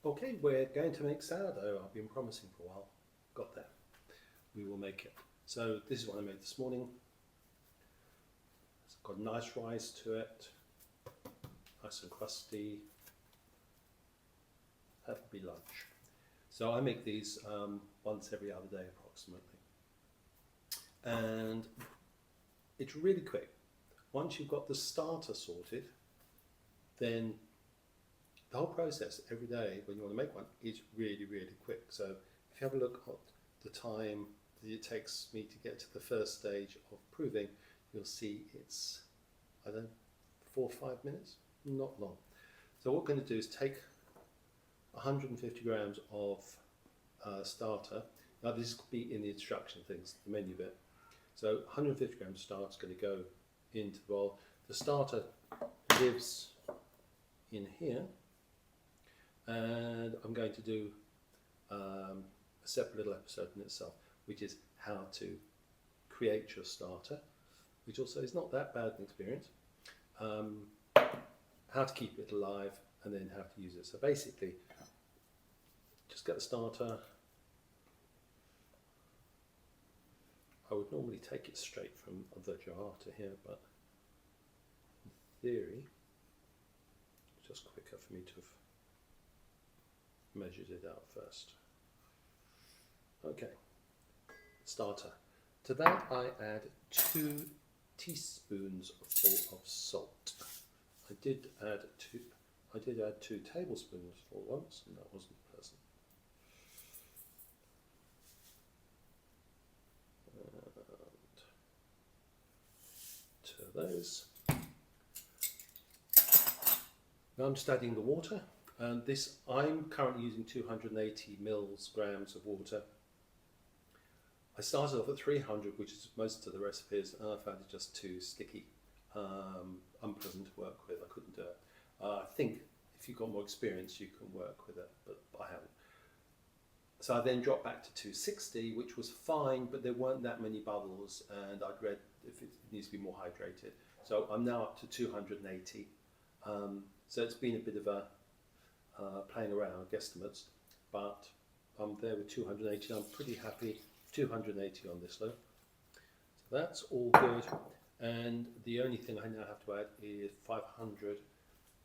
Okay, we're going to make sourdough. I've been promising for a while. Got there. We will make it. So this is what I made this morning. It's got a nice rise to it, nice and crusty. That will be lunch. So I make these once every other day approximately. And it's really quick. Once you've got the starter sorted, then the whole process every day when you want to make one is really, really quick. So if you have a look at the time that it takes me to get to the first stage of proving, you'll see it's, I don't know, 4 or 5 minutes, not long. So what we're going to do is take 150 grams of starter. Now this could be in the instruction things, the menu bit. So 150 grams of starter is going to go into the bowl. The starter lives in here, and I'm going to do a separate little episode in itself, which is how to create your starter, which also is not that bad an experience, how to keep it alive, and then how to use it. So basically, just get the starter. I would normally take it straight from the jar to here, but in theory, it's just quicker for me to have measured it out first. Okay, starter. To that I add 2 teaspoons full of salt. I did add 2 tablespoons full once, and that wasn't pleasant. And 2 of those. Now I'm just adding the water, and this I'm currently using 280 grams of water. I started off at 300, which is most of the recipes, and I found it just too sticky, unpleasant to work with. I couldn't do it. I think if you've got more experience, you can work with it, but I haven't. So I then dropped back to 260, which was fine, but there weren't that many bubbles, and I'd read if it needs to be more hydrated. So I'm now up to 280. So it's been a bit of a playing around, guesstimates, but I'm there with 280. I'm pretty happy. 280 on this loaf. So that's all good. And the only thing I now have to add is 500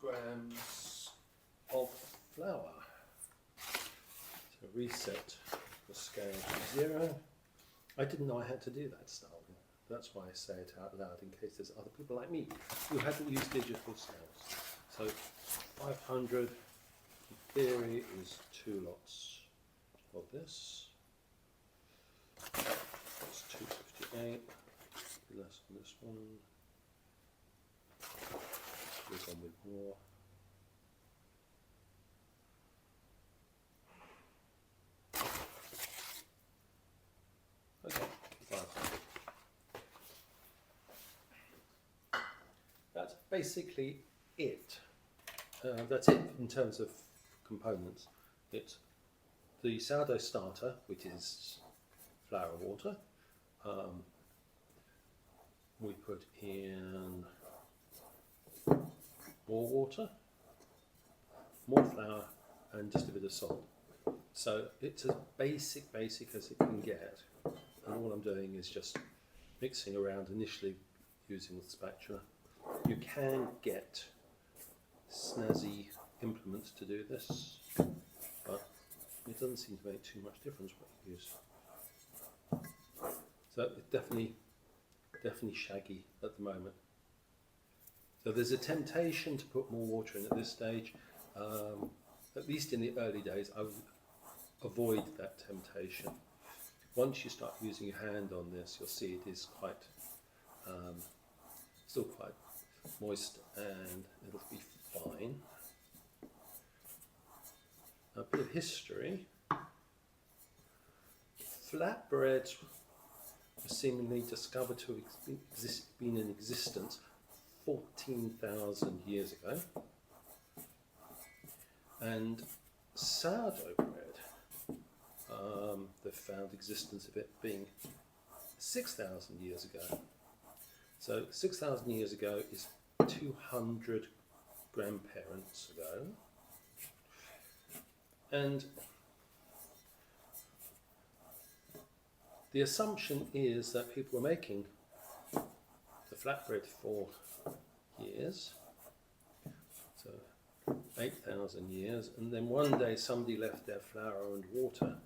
grams of flour. So reset the scale to 0. I didn't know I had to do that stuff. That's why I say it out loud, in case there's other people like me who hadn't used digital scales. So 500 in theory is 2 lots of this. That's 258. Less on this one. This one with more. Okay, 500. That's basically it. That's it in terms of components. It's the sourdough starter, which is flour and water. We put in more water, more flour, and just a bit of salt. So it's as basic as it can get. And all I'm doing is just mixing around initially using the spatula. You can get snazzy implements to do this, but it doesn't seem to make too much difference what you use. So it's definitely shaggy at the moment. So there's a temptation to put more water in at this stage. At least in the early days, I would avoid that temptation. Once you start using your hand on this, you'll see it is quite, still quite moist, and it'll be fine. A bit of history. Flatbreads were seemingly discovered to have been in existence 14,000 years ago, and sourdough bread, they found existence of it being 6,000 years ago. So 6,000 years ago is 200 grandparents ago. And the assumption is that people were making the flatbread for years, so 8,000 years, and then one day somebody left their flour and water.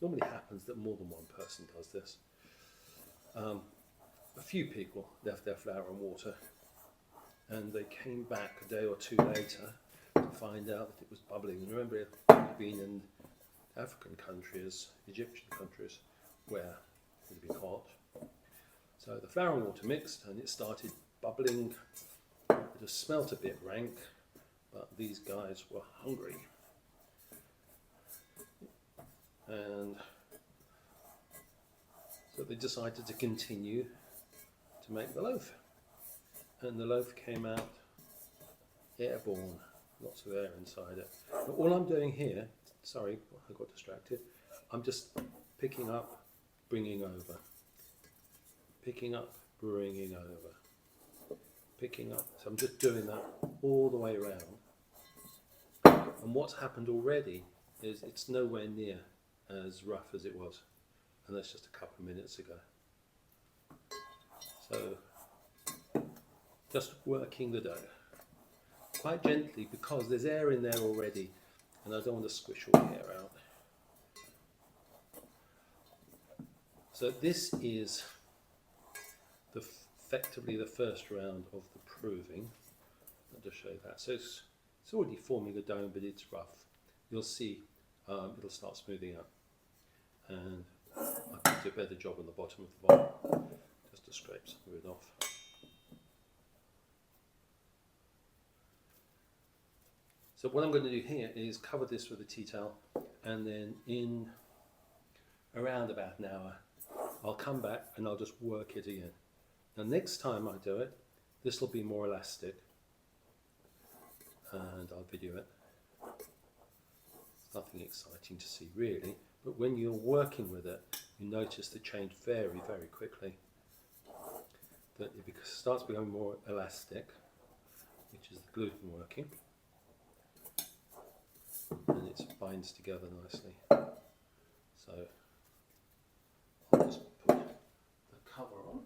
Normally happens that more than one person does this. A few people left their flour and water, and they came back a day or two later to find out that it was bubbling. And remember, it had been in African countries, Egyptian countries, where it had been hot. So the flour and water mixed, and it started bubbling. It just smelt a bit rank, but these guys were hungry. And so they decided to continue to make the loaf. And the loaf came out airborne, lots of air inside it. Now, all I'm doing here, sorry, I got distracted, I'm just picking up, bringing over. Picking up, bringing over. Picking up, so I'm just doing that all the way around. And what's happened already is it's nowhere near as rough as it was, and that's just a couple of minutes ago. So just working the dough quite gently, because there's air in there already and I don't want to squish all the air out. So this is effectively the first round of the proving. I'll just show you that. So it's already forming a dough, but it's rough. You'll see it'll start smoothing out. And I can do a better job on the bottom of the bowl, just to scrape some of it off. So what I'm going to do here is cover this with a tea towel, and then in around about an hour I'll come back and I'll just work it again. Now next time I do it, this will be more elastic, and I'll video it. It's nothing exciting to see really, but when you're working with it, you notice the change very, very quickly. That it starts becoming more elastic, which is the gluten working, and it binds together nicely. So I'll just put the cover on.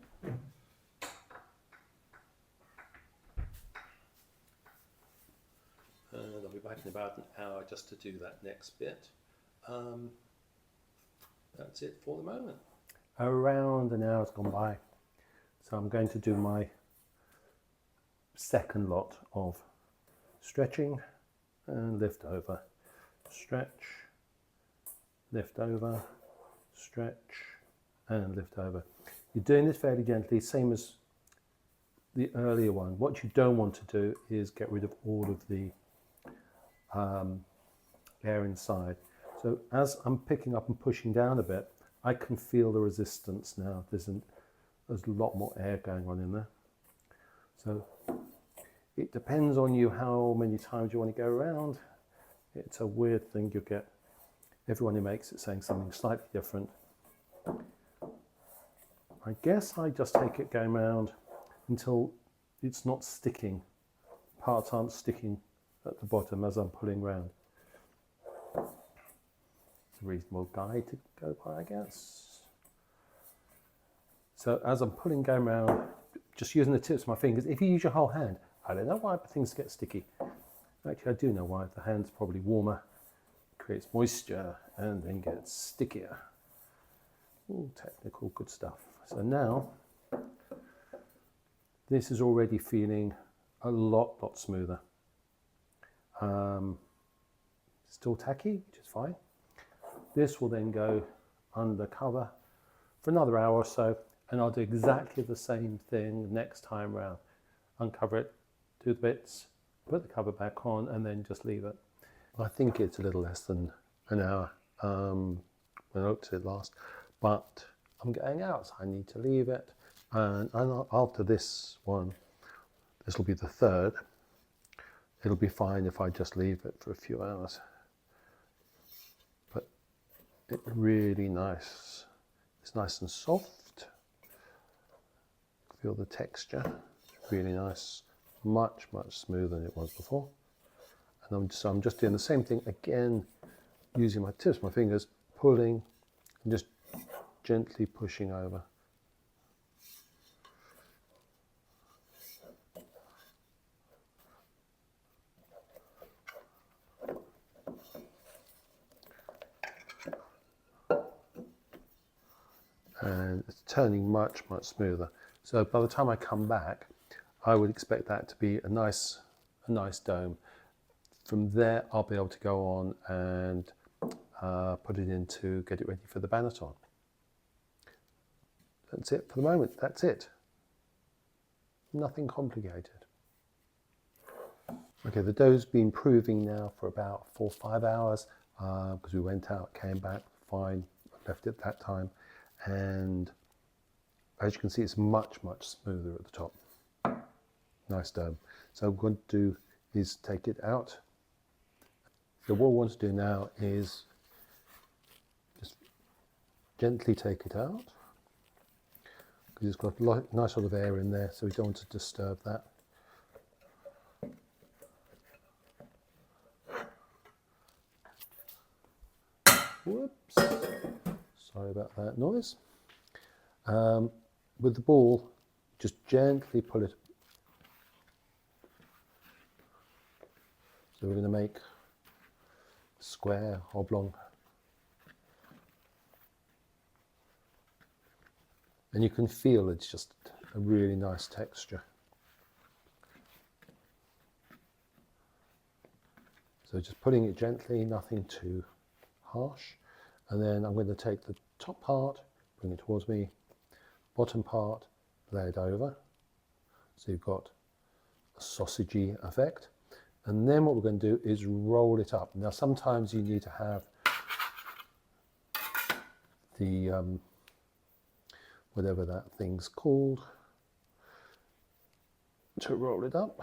And I'll be back in about an hour just to do that next bit. That's it for the moment. Around an hour's gone by. So I'm going to do my second lot of stretching and lift over. Stretch, lift over, stretch and lift over. You're doing this fairly gently, same as the earlier one. What you don't want to do is get rid of all of the air inside. So as I'm picking up and pushing down a bit, I can feel the resistance now. There's a lot more air going on in there. So it depends on you how many times you want to go around. It's a weird thing. You get everyone who makes it saying something slightly different. I guess I just take it going around until it's not sticking. Parts aren't sticking at the bottom as I'm pulling round. It's a reasonable guide to go by, I guess. So as I'm pulling going around, just using the tips of my fingers, if you use your whole hand, I don't know why, but things get sticky. Actually, I do know why. The hand's probably warmer, creates moisture, and then gets stickier. All technical, good stuff. So now, this is already feeling a lot smoother. Still tacky, which is fine. This will then go under cover for another hour or so, and I'll do exactly the same thing next time round. Uncover it, do the bits, put the cover back on, and then just leave it. I think it's a little less than an hour when I looked at it last, but I'm going out, so I need to leave it. And after this one, this will be the third. It'll be fine if I just leave it for a few hours. But it's really nice. It's nice and soft. Feel the texture. It's really nice. Much smoother than it was before. And so I'm just doing the same thing again using my tips, my fingers, pulling and just gently pushing over. And it's turning much smoother. So by the time I come back, I would expect that to be a nice dome. From there, I'll be able to go on and put it in to get it ready for the banneton. That's it for the moment. That's it. Nothing complicated. Okay, the dough's been proving now for about 4 or 5 hours because we went out, came back, fine, left it that time. And as you can see, it's much smoother at the top. Nice dome. So what I'm going to do is take it out. So what I want to do now is just gently take it out, because it's got a nice lot of air in there, so we don't want to disturb that. Whoops, sorry about that noise. With the ball, just gently pull it. So we're going to make square, oblong. And you can feel it's just a really nice texture. So just putting it gently, nothing too harsh. And then I'm going to take the top part, bring it towards me, bottom part, lay it over. So you've got a sausagey effect. And then what we're going to do is roll it up. Now sometimes you need to have the whatever that thing's called to roll it up.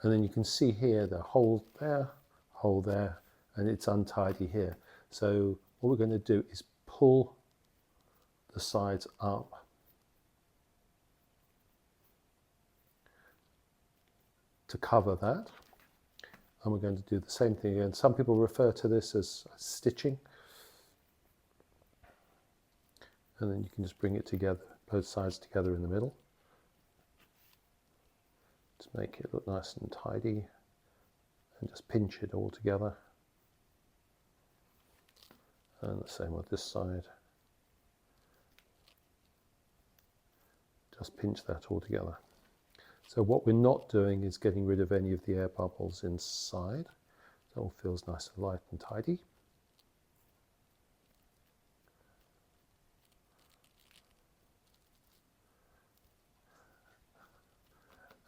And then you can see here the hole there, and it's untidy here. So what we're going to do is pull the sides up to cover that, and we're going to do the same thing again. Some people refer to this as stitching, and then you can just bring it together, both sides together in the middle, to make it look nice and tidy, and just pinch it all together. And the same with this side, just pinch that all together. So what we're not doing is getting rid of any of the air bubbles inside. It all feels nice and light and tidy.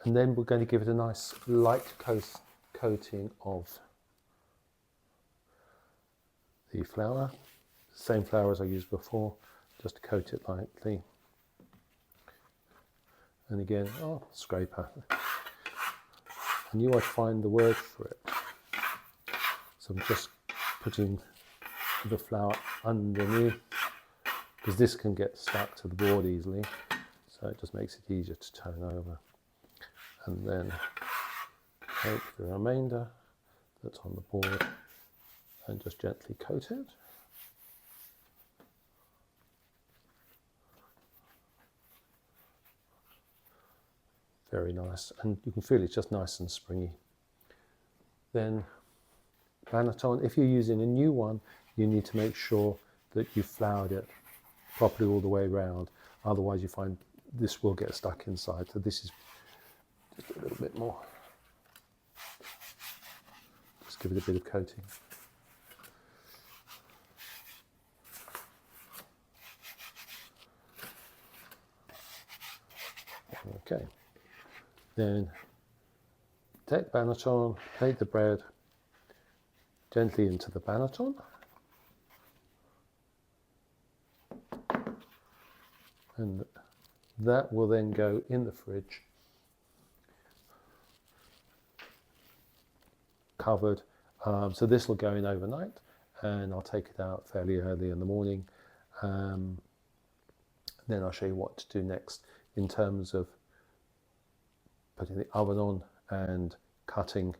And then we're going to give it a nice light coating of the flour. Same flour as I used before, just to coat it lightly. And again, scraper. I knew I'd find the word for it. So I'm just putting the flour underneath, because this can get stuck to the board easily. So it just makes it easier to turn over. And then take the remainder that's on the board and just gently coat it. Very nice, and you can feel it's just nice and springy. Then banneton, if you're using a new one, you need to make sure that you've floured it properly all the way around. Otherwise you find this will get stuck inside. So this is just a little bit more. Just give it a bit of coating. Okay. Then take banneton, take the bread gently into the banneton, and that will then go in the fridge covered. So this will go in overnight, and I'll take it out fairly early in the morning. Then I'll show you what to do next in terms of putting the oven on and cutting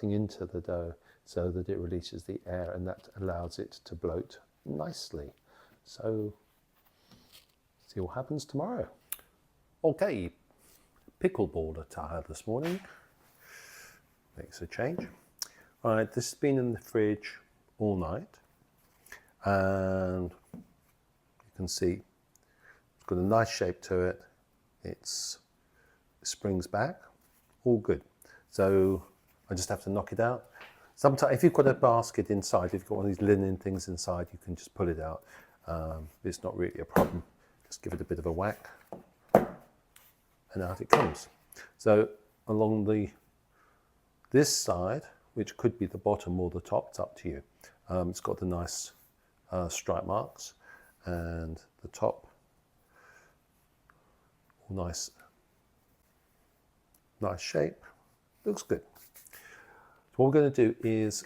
into the dough. so that it releases the air, and that allows it to bloat nicely. So see what happens tomorrow. Okay, pickleball attire this morning. Makes a change. All right, this has been in the fridge all night, and you can see it's got a nice shape to it. It springs back, all good. So I just have to knock it out. Sometimes, if you've got a basket inside, if you've got one of these linen things inside, you can just pull it out. It's not really a problem. Just give it a bit of a whack, and out it comes. So along this side, which could be the bottom or the top, it's up to you. It's got the nice stripe marks, and the top, all nice shape, looks good. So what we're going to do is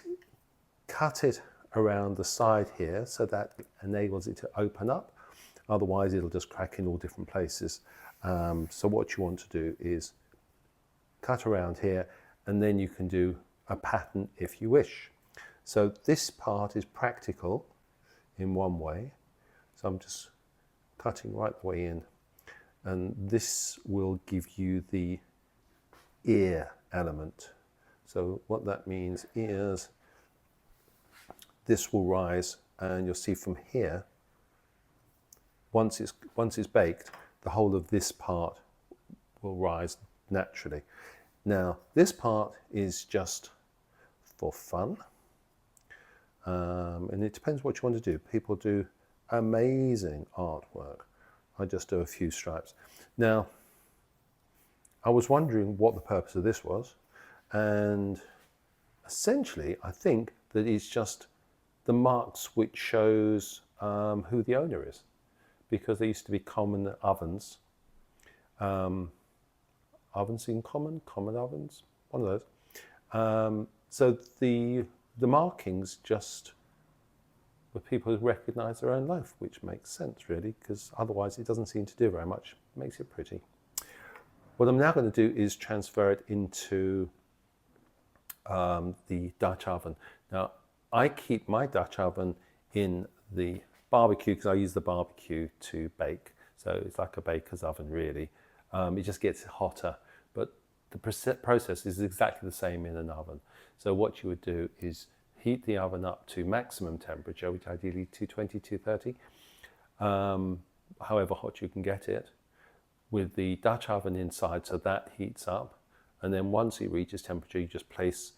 cut it around the side here, so that enables it to open up. Otherwise it'll just crack in all different places. So what you want to do is cut around here, and then you can do a pattern if you wish. So this part is practical in one way. So I'm just cutting right the way in, and this will give you the ear element. So what that means is this will rise, and you'll see from here, once it's baked, the whole of this part will rise naturally. Now this part is just for fun, and it depends what you want to do. People do amazing artwork. I just do a few stripes. Now I was wondering what the purpose of this was, and essentially I think that it's just the marks which shows who the owner is, because there used to be common ovens, ovens in common ovens, one of those. So the markings just were people who recognise their own loaf, which makes sense really, because otherwise it doesn't seem to do very much. It makes it pretty. What I'm now going to do is transfer it into the Dutch oven. Now I keep my Dutch oven in the barbecue because I use the barbecue to bake. So it's like a baker's oven really. It just gets hotter, but the process is exactly the same in an oven. So what you would do is heat the oven up to maximum temperature, which ideally 220, 230, however hot you can get it, with the Dutch oven inside, so that heats up. And then once it reaches temperature, you just place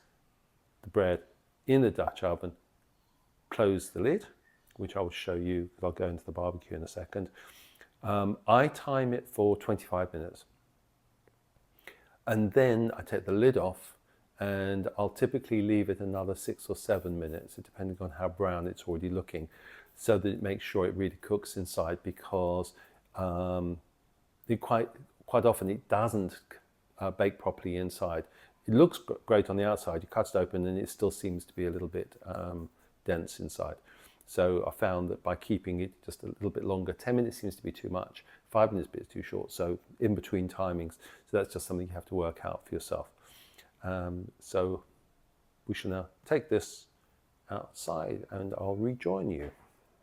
the bread in the Dutch oven, close the lid, which I will show you because I'll go into the barbecue in a second. I time it for 25 minutes. And then I take the lid off, and I'll typically leave it another 6 or 7 minutes, depending on how brown it's already looking, so that it makes sure it really cooks inside, because quite often it doesn't bake properly inside. It looks great on the outside. You cut it open and it still seems to be a little bit dense inside. So I found that by keeping it just a little bit longer, 10 minutes seems to be too much, 5 minutes is a bit too short, so in between timings. So that's just something you have to work out for yourself. So we shall now take this outside and I'll rejoin you.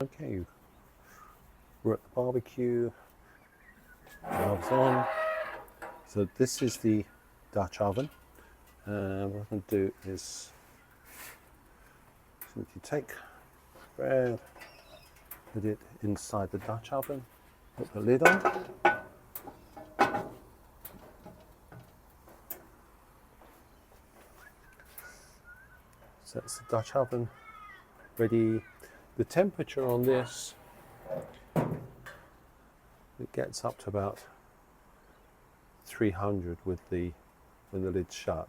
Okay, we're at the barbecue, gloves on. So this is the Dutch oven. What I'm going to do is simply take bread, put it inside the Dutch oven, put the lid on. So that's the Dutch oven ready. The temperature on this, it gets up to about 300 when the lid's shut.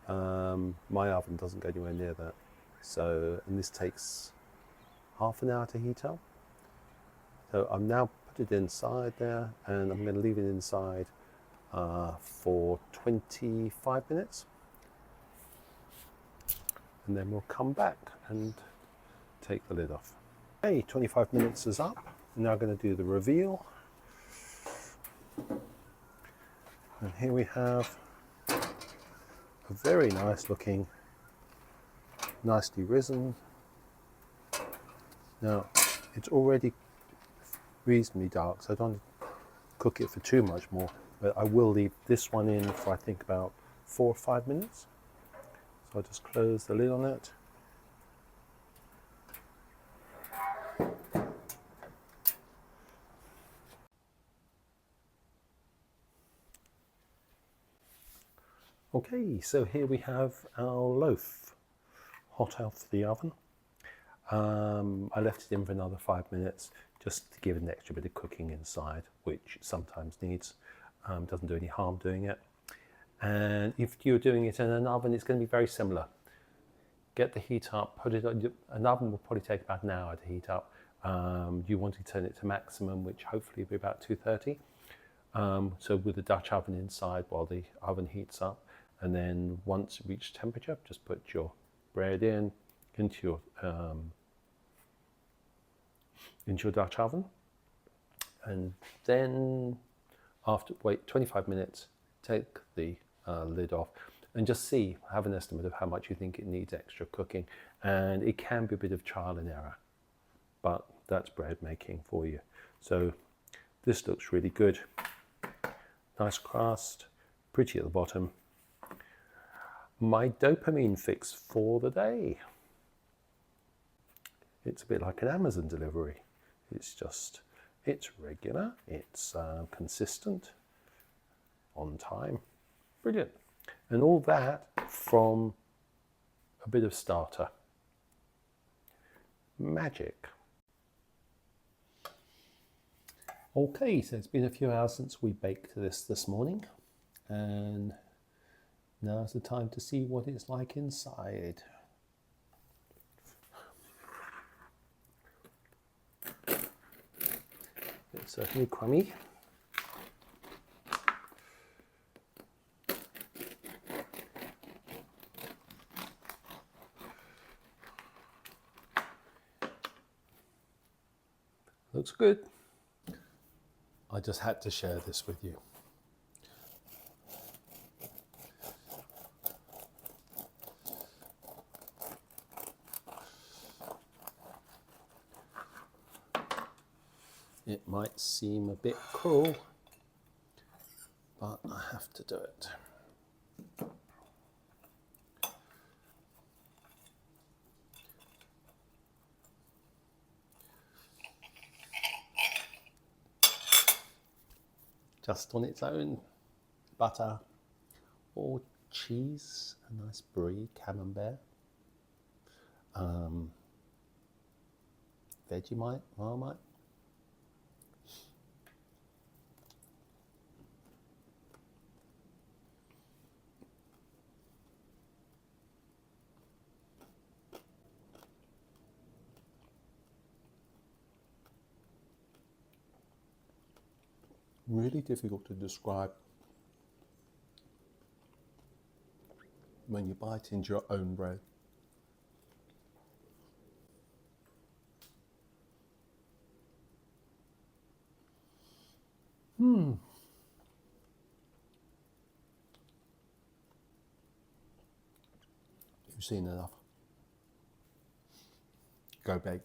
My oven doesn't go anywhere near that. So, and this takes half an hour to heat up. So I'm now put it inside there, and I'm going to leave it inside for 25 minutes. And then we'll come back and take the lid off. Okay, 25 minutes is up. I'm now going to do the reveal. And here we have a very nice looking nicely risen. Now, it's already reasonably dark, so I don't cook it for too much more, but I will leave this one in for I think about 4 or 5 minutes. So I'll just close the lid on it. Okay, so here we have our loaf hot out of the oven. I left it in for another 5 minutes just to give it an extra bit of cooking inside, which sometimes needs. Doesn't do any harm doing it. And if you're doing it in an oven, it's going to be very similar. Get the heat up, put it on. An oven will probably take about an hour to heat up. You want to turn it to maximum, which hopefully will be about 230. So with the Dutch oven inside while the oven heats up, and then once it reaches temperature, just put your bread into your Dutch oven, and then wait 25 minutes, take the lid off, and just have an estimate of how much you think it needs extra cooking. And it can be a bit of trial and error, but that's bread making for you. So this looks really good. Nice crust, pretty at the bottom. My dopamine fix for the day. It's a bit like an Amazon delivery. It's regular, it's consistent, on time, brilliant. And all that from a bit of starter. Magic. Okay, so it's been a few hours since we baked this morning, and now's the time to see what it's like inside. It's certainly crummy. Looks good. I just had to share this with you. It might seem a bit cruel, but I have to do it. Just on its own, butter or cheese, a nice brie, camembert, Vegemite, Marmite. Really difficult to describe when you bite into your own bread. You've seen enough. Go bake.